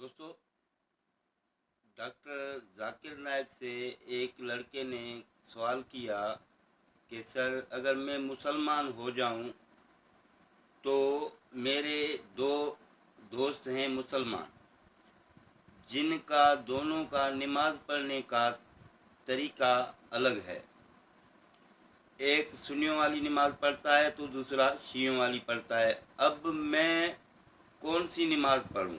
दोस्तों, डॉक्टर जाकिर नायक से एक लड़के ने सवाल किया कि सर, अगर मैं मुसलमान हो जाऊं तो मेरे दो दोस्त हैं मुसलमान, जिनका दोनों का नमाज पढ़ने का तरीका अलग है। एक सुन्नियों वाली नमाज पढ़ता है तो दूसरा शियों वाली पढ़ता है। अब मैं कौन सी नमाज पढ़ूं?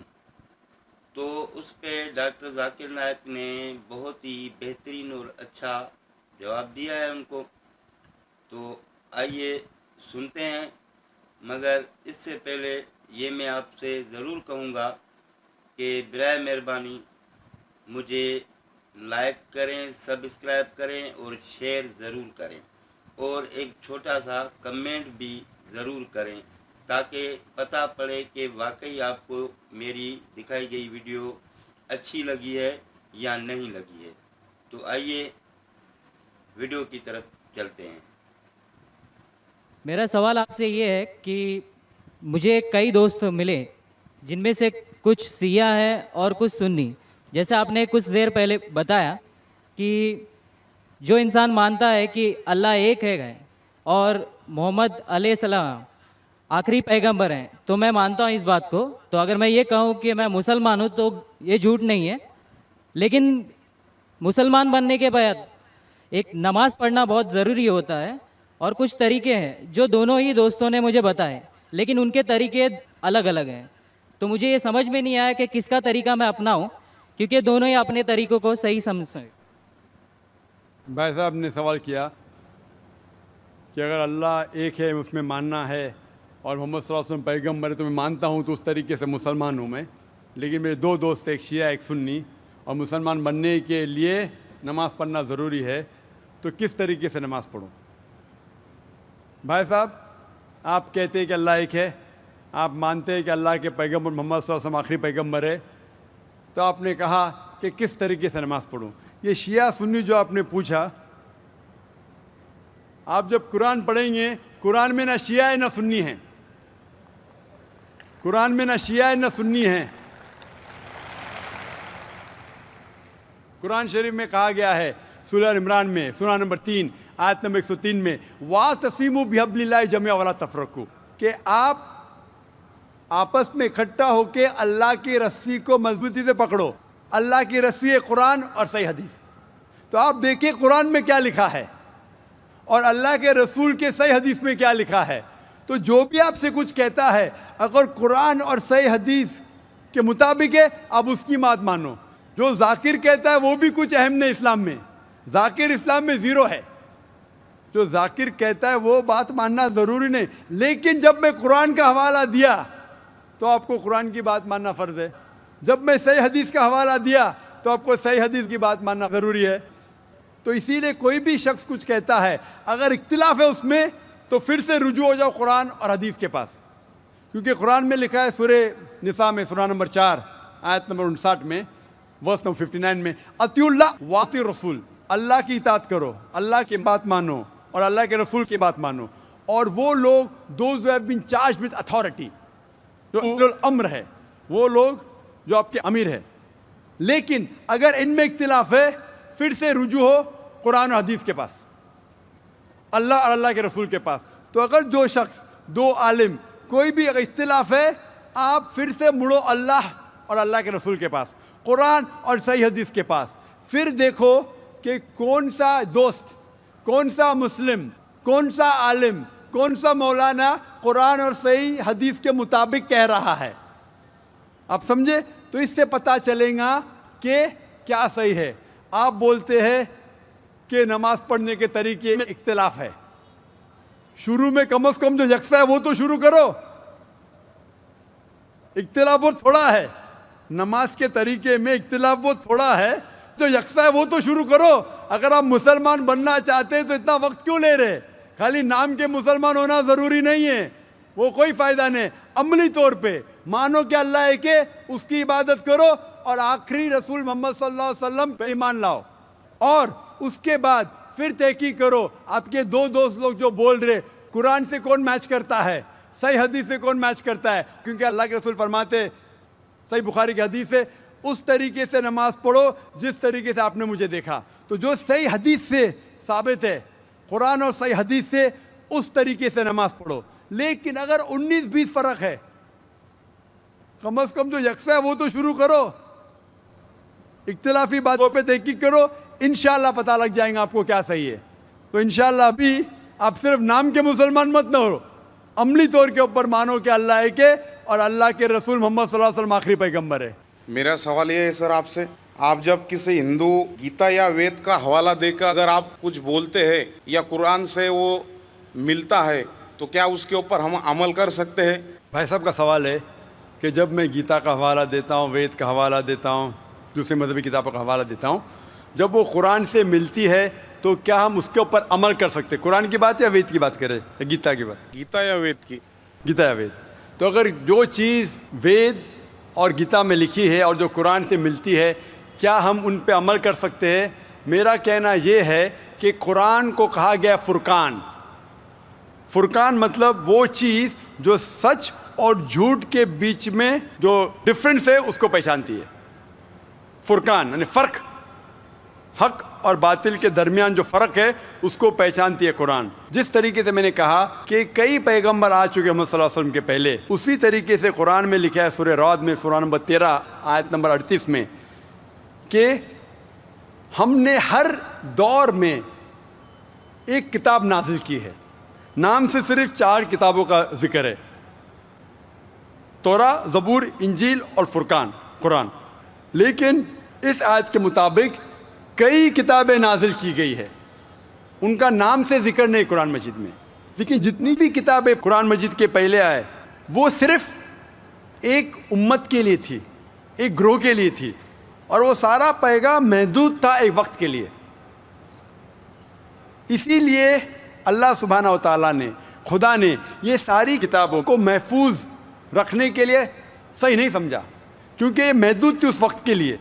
तो उस पे डॉक्टर जाकिर नायक ने बहुत ही बेहतरीन और अच्छा जवाब दिया है उनको। तो आइए सुनते हैं, मगर इससे पहले ये मैं आपसे ज़रूर कहूँगा कि बराए मेहरबानी मुझे लाइक करें, सब्सक्राइब करें और शेयर ज़रूर करें, और एक छोटा सा कमेंट भी ज़रूर करें, ताकि पता पड़े कि वाकई आपको मेरी दिखाई गई वीडियो अच्छी लगी है या नहीं लगी है। तो आइए वीडियो की तरफ चलते हैं। मेरा सवाल आपसे ये है कि मुझे कई दोस्त मिले, जिनमें से कुछ सिया है और कुछ सुन्नी। जैसे आपने कुछ देर पहले बताया कि जो इंसान मानता है कि अल्लाह एक है और मोहम्मद अलैहिस्सलाम आखिरी पैगंबर हैं, तो मैं मानता हूँ इस बात को। तो अगर मैं ये कहूँ कि मैं मुसलमान हूँ तो ये झूठ नहीं है। लेकिन मुसलमान बनने के बाद एक नमाज़ पढ़ना बहुत ज़रूरी होता है, और कुछ तरीके हैं जो दोनों ही दोस्तों ने मुझे बताए, लेकिन उनके तरीके अलग अलग हैं। तो मुझे ये समझ में नहीं आया कि किसका तरीका मैं अपनाऊं, क्योंकि दोनों ही अपने तरीकों को सही समझते। भाई साहब ने सवाल किया कि अगर अल्लाह एक है उसमें मानना है और मोहम्मद सल्लल्लाहु अलैहि वसल्लम पैगम्बर है तो मैं मानता हूँ, तो उस तरीके से मुसलमान हूँ मैं। लेकिन मेरे दो दोस्त, एक शिया एक सुन्नी, और मुसलमान बनने के लिए नमाज़ पढ़ना ज़रूरी है, तो किस तरीके से नमाज़ पढ़ूँ? भाई साहब, आप कहते हैं कि अल्लाह एक है, आप मानते हैं कि अल्लाह के पैगम्बर मोहम्मद सल्लल्लाहु अलैहि वसल्लम आखिरी पैगम्बर है, तो आपने कहा कि किस तरीके से नमाज़ पढ़ूँ। ये शिया सुन्नी जो आपने पूछा, आप जब कुरान पढ़ेंगे, कुरान में ना शिया है ना सुन्नी है। कुरान में ना शिया है ना सुन्नी है। कुरान शरीफ में कहा गया है, सूरह इमरान में सूरह नंबर 3 आयत नंबर 103 में, वातसिमू बिहब्लिल्लाहि जमीअन वला तफरकू, कि आप आपस में इकट्ठा होकर अल्लाह की रस्सी को मजबूती से पकड़ो। अल्लाह की रस्सी है कुरान और सही हदीस। तो आप देखिए कुरान में क्या लिखा है और अल्लाह के रसूल के सही हदीस में क्या लिखा है। तो जो भी आपसे कुछ कहता है, अगर कुरान और सही हदीस के मुताबिक है, आप उसकी बात मानो। जो जाकिर कहता है वो भी कुछ अहम नहीं इस्लाम में। जाकिर इस्लाम में ज़ीरो है। जो जाकिर कहता है वो बात मानना ज़रूरी नहीं, लेकिन जब मैं कुरान का हवाला दिया तो आपको कुरान की बात मानना फ़र्ज़ है। जब मैं सही हदीस का हवाला दिया तो आपको सही हदीस की बात मानना ज़रूरी है। तो इसीलिए कोई भी शख्स कुछ कहता है, अगर इख्तिलाफ है उसमें, तो फिर से रुजू हो जाओ कुरान और हदीस के पास, क्योंकि कुरान में लिखा है सूरह निसा में सूरह नंबर 4 आयत नंबर 59 में, वर्स नंबर 59 में, अतिउल्लाह वाति रसूल, अल्लाह की इताअत करो, अल्लाह की बात मानो और अल्लाह के रसूल की बात मानो। और वो लोग, those who have been charged with authority, जो उलुल अम्र है, वो लोग जो आपके अमीर है। लेकिन अगर इनमें इख्तिलाफ है, फिर से रुजू हो कुरान और हदीस के पास, अल्लाह और अल्लाह के रसूल के पास। तो अगर दो शख्स, दो आलिम, कोई भी अगर इख्तिलाफ है, आप फिर से मुड़ो अल्लाह और अल्लाह के रसूल के पास, कुरान और सही हदीस के पास। फिर देखो कि कौन सा दोस्त, कौन सा मुस्लिम, कौन सा आलिम, कौन सा मौलाना कुरान और सही हदीस के मुताबिक कह रहा है। आप समझे? तो इससे पता चलेगा कि क्या सही है। आप बोलते हैं कि नमाज पढ़ने के तरीके में इख्तिलाफ है, शुरू में कम से कम जो यकसा है वो तो शुरू करो। इख्तिलाफ वो थोड़ा है, नमाज के तरीके में इख्तिलाफ वो थोड़ा है, जो यकसा है वो तो शुरू करो। अगर आप मुसलमान बनना चाहते हैं तो इतना वक्त क्यों ले रहे? खाली नाम के मुसलमान होना ज़रूरी नहीं है, वो कोई फ़ायदा नहीं। अमली तौर पे मानो कि अल्लाह एक है, उसकी इबादत करो और आखिरी रसूल मोहम्मद सल्लल्लाहु अलैहि वसल्लम पे ईमान लाओ। और उसके बाद फिर तहकीक करो, आपके दो दोस्त लोग जो बोल रहे, कुरान से कौन मैच करता है, सही हदीस से कौन मैच करता है। क्योंकि अल्लाह के रसूल फरमाते صحیح بخاری کی حدیث ہے اس طریقے سے نماز پڑھو جس طریقے سے آپ نے مجھے دیکھا. تو جو صحیح حدیث سے ثابت ہے, قرآن اور صحیح حدیث سے, اس طریقے سے نماز پڑھو. لیکن اگر 19-20 فرق ہے, کم از کم جو یکساں ہے وہ تو شروع کرو. اختلافی باتوں پہ تحقیق کرو, انشاءاللہ پتہ لگ جائیں گا آپ کو کیا صحیح ہے. تو انشاءاللہ ابھی آپ صرف نام کے مسلمان مت نہ ہو, عملی طور کے اوپر مانو کہ اللہ ایک ہے اور اللہ کے رسول محمد صلی اللہ علیہ وسلم آخری پیغمبر ہے. میرا سوال یہ ہے سر آپ سے, آپ جب کسی ہندو گیتا یا وید کا حوالہ دے کر اگر آپ کچھ بولتے ہیں یا قرآن سے وہ ملتا ہے تو کیا اس کے اوپر ہم عمل کر سکتے ہیں؟ بھائی صاحب کا سوال ہے کہ جب میں گیتا کا حوالہ دیتا ہوں, وید کا حوالہ دیتا ہوں, دوسرے مذہبی کتابوں کا حوالہ دیتا ہوں, جب وہ قرآن سے ملتی ہے تو کیا ہم اس کے اوپر عمل کر سکتے؟ قرآن کی بات یا وید کی بات کریں یا گیتا کی بات؟ گیتا یا وید کی؟ گیتا یا وید. تو اگر جو چیز وید اور گیتا میں لکھی ہے اور جو قرآن سے ملتی ہے, کیا ہم ان پہ عمل کر سکتے ہیں؟ میرا کہنا یہ ہے کہ قرآن کو کہا گیا فرقان. فرقان مطلب وہ چیز جو سچ اور جھوٹ کے بیچ میں جو ڈفرینس ہے اس کو پہچانتی ہے. فرقان یعنی فرق, حق اور باطل کے درمیان جو فرق ہے اس کو پہچانتی ہے قرآن. جس طریقے سے میں نے کہا کہ کئی پیغمبر آ چکے محمد صلی اللہ علیہ وسلم کے پہلے, اسی طریقے سے قرآن میں لکھا ہے سورہ رعد میں سورہ نمبر 13 آیت نمبر 38 میں کہ ہم نے ہر دور میں ایک کتاب نازل کی ہے. نام سے صرف 4 کتابوں کا ذکر ہے, توراہ, زبور, انجیل اور فرقان, قرآن. لیکن اس آیت کے مطابق کئی کتابیں نازل کی گئی ہے, ان کا نام سے ذکر نہیں قرآن مجید میں. لیکن جتنی بھی کتابیں قرآن مجید کے پہلے آئے وہ صرف ایک امت کے لیے تھی, ایک گروہ کے لیے تھی, اور وہ سارا پیغام محدود تھا ایک وقت کے لیے. اسی لیے اللہ سبحانہ و تعالیٰ نے, خدا نے یہ ساری کتابوں کو محفوظ رکھنے کے لیے صحیح نہیں سمجھا, کیونکہ یہ محدود تھی اس وقت کے لیے.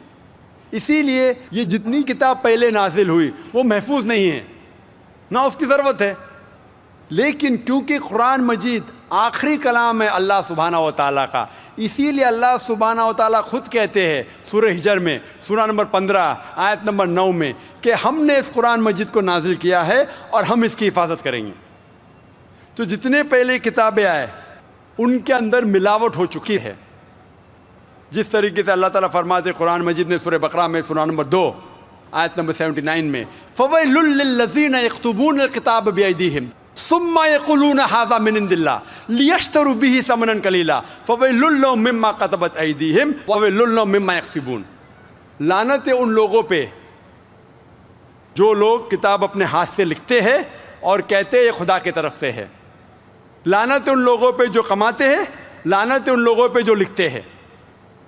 اسی لیے یہ جتنی کتاب پہلے نازل ہوئی وہ محفوظ نہیں ہے, نہ اس کی ضرورت ہے. لیکن کیونکہ قرآن مجید آخری کلام ہے اللہ سبحانہ و تعالیٰ کا, اسی لیے اللہ سبحانہ و تعالیٰ خود کہتے ہیں سورہ ہجر میں سورہ نمبر 15 آیت نمبر 9 میں کہ ہم نے اس قرآن مجید کو نازل کیا ہے اور ہم اس کی حفاظت کریں گے. تو جتنے پہلے کتابیں آئے ان کے اندر ملاوٹ ہو چکی ہے. جس طریقے سے اللہ تعالیٰ فرماتے قرآن مجید نے سورہ بقرہ میں سورہ نمبر 2 آیت نمبر 79 میں فَوَيْلٌ لِّلَّذِينَ يَكْتُبُونَ الْكِتَابَ بِأَيْدِيهِمْ ثُمَّ يَقُولُونَ هَٰذَا مِنْ عِندِ اللَّهِ لِيَشْتَرُوا بِهِ ثَمَنًا قَلِيلًا فَوَيْلٌ لَّهُم مِّمَّا كَتَبَتْ أَيْدِيهِمْ وَوَيْلٌ لَّهُم مِّمَّا يَكْسِبُونَ. لعنت ہے ان لوگوں پہ جو لوگ کتاب اپنے ہاتھ سے لکھتے ہیں اور کہتے ہیں یہ خدا کی طرف سے ہے. لعنت ہے ان لوگوں پہ جو کماتے ہیں, لعنت ہے ان لوگوں پہ جو لکھتے ہیں.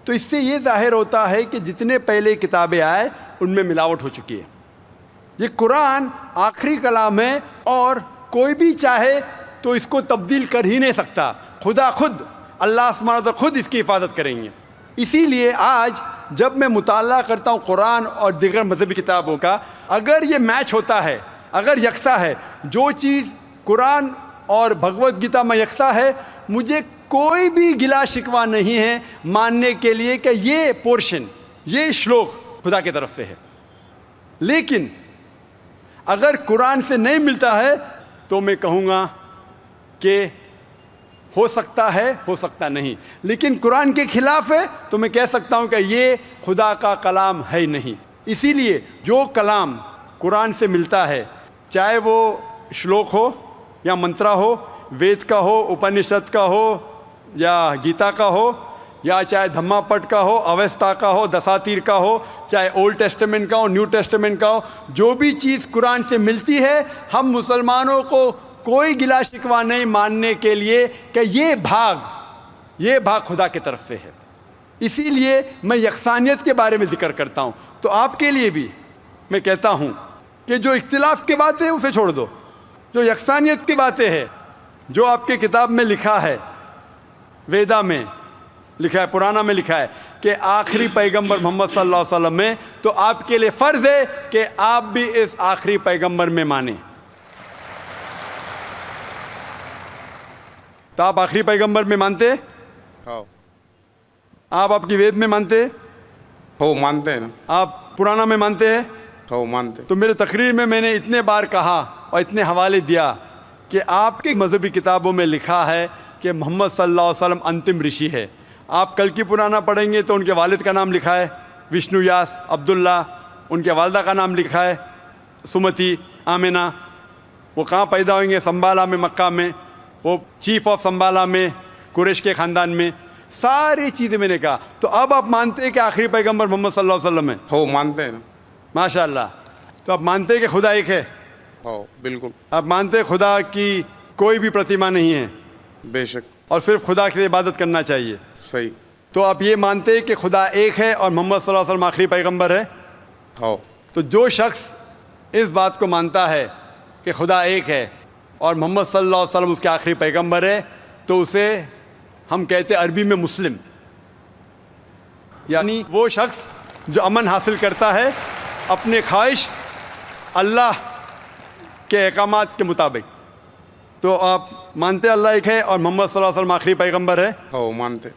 تو اس سے یہ ظاہر ہوتا ہے کہ جتنے پہلے کتابیں آئے ان میں ملاوٹ ہو چکی ہے. یہ قرآن آخری کلام ہے اور کوئی بھی چاہے تو اس کو تبدیل کر ہی نہیں سکتا. خدا خود, اللہ سبحانہ و تعالیٰ خود اس کی حفاظت کریں گے. اسی لیے آج جب میں مطالعہ کرتا ہوں قرآن اور دیگر مذہبی کتابوں کا, اگر یہ میچ ہوتا ہے, اگر یکساں ہے, جو چیز قرآن اور بھگوت گیتا میں یکساں ہے, مجھے کوئی بھی گلا شکوہ نہیں ہے ماننے کے لیے کہ یہ پورشن, یہ شلوک خدا کی طرف سے ہے. لیکن اگر قرآن سے نہیں ملتا ہے تو میں کہوں گا کہ ہو سکتا ہے, ہو سکتا نہیں. لیکن قرآن کے خلاف ہے تو میں کہہ سکتا ہوں کہ یہ خدا کا کلام ہے نہیں. اسی لیے جو کلام قرآن سے ملتا ہے, چاہے وہ شلوک ہو یا منترا ہو, وید کا ہو, اپنشد کا ہو یا گیتا کا ہو, یا چاہے دھما پٹ کا ہو, اوستا کا ہو, دساتیر کا ہو, چاہے اولڈ ٹیسٹمنٹ کا ہو, نیو ٹیسٹمنٹ کا ہو, جو بھی چیز قرآن سے ملتی ہے ہم مسلمانوں کو کوئی گلا شکوہ نہیں ماننے کے لیے کہ یہ بھاگ خدا کی طرف سے ہے. اسی لیے میں یکسانیت کے بارے میں ذکر کرتا ہوں. تو آپ کے لیے بھی میں کہتا ہوں کہ جو اختلاف کی باتیں ہیں اسے چھوڑ دو, جو یکسانیت کی باتیں ہیں, جو آپ کے کتاب میں لکھا ہے, ویدا میں لکھا ہے, پرانا میں لکھا ہے کہ آخری پیغمبر محمد صلی اللہ علیہ وسلم میں, تو آپ کے لیے فرض ہے کہ آپ بھی اس آخری پیغمبر میں مانیں. تو آپ آخری پیغمبر میں مانتے؟ आप आपकी वेद में मानते हैं, हो मानते हैं ना, आप पुराना में मानते हैं। हो मानते हैं। तो मेरे तकरीर में मैंने इतने बार कहा और इतने हवाले दिया कि आपकी मजहबी किताबों में लिखा है कि मोहम्मद सल्लल्लाहु अलैहि वसल्लम अंतिम ऋषि है। आप कल की पुराना पढ़ेंगे तो उनके वालिद का नाम लिखा है विष्णु यास अब्दुल्ला, उनके वालदा का नाम लिखा है सुमति आमिना। वो कहाँ पैदा होंगे? संबाला में, मक्का में, वो चीफ ऑफ संबाला में, कुरैश के ख़ानदान में। सारी चीज़ें मैंने कहा। तो अब आप मानते हैं कि आखिरी पैगंबर मोहम्मद सल्लल्लाहु अलैहि वसल्लम है? हो मानते हैं ना, माशाअल्लाह। तो आप मानते हैं कि खुदा एक है? हो बिल्कुल, आप मानते हैं खुदा की कोई भी प्रतिमा नहीं है बेशक, और सिर्फ खुदा की इबादत करना चाहिए? सही। तो आप ये मानते हैं कि खुदा एक है और मोहम्मद सल्लल्लाहु अलैहि वसल्लम आखिरी पैगंबर है? हो तो जो शख्स इस बात को मानता है कि खुदा एक है और मोहम्मद सल्लल्लाहु अलैहि वसल्लम उसके आखिरी पैगंबर है, तो उसे हम कहते हैं अरबी में मुस्लिम, यानी वो शख्स जो अमन हासिल करता है अपने ख्वाहिश अल्लाह के अहकामात के मुताबिक। तो आप मानते हैं अल्लाह एक है और मोहम्मद सल्लल्लाहु अलैहि वसल्लम आखिरी पैगंबर है? हो मानते।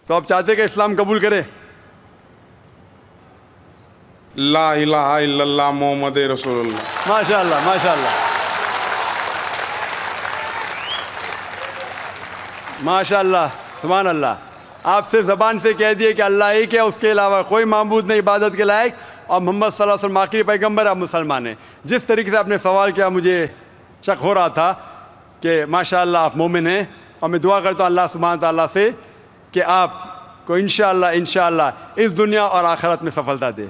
तो आप चाहते हैं कि इस्लाम कबूल करें? ला इलाहा इल्लल्लाह मोहम्मद रसूलुल्लाह। माशाअल्लाह, माशाअल्लाह, माशाअल्लाह, सुभान अल्लाह। आप सिर्फ ज़बान से कह दिए कि अल्लाह एक है, उसके अलावा कोई माबूद नहीं इबादत के लायक, और मोहम्मद सल्लल्लाहु अलैहि वसल्लम आखिरी पैगंबर, आप मुसलमान हैं। जिस तरीके से आपने सवाल किया मुझे शक हो रहा था कि माशाअल्लाह आप मोमिन हैं, और मैं दुआ करता हूँ अल्लाह सुब्हानहू व तआला से कि आपको इंशाअल्लाह इंशाअल्लाह इस दुनिया और आखिरत में सफलता दे।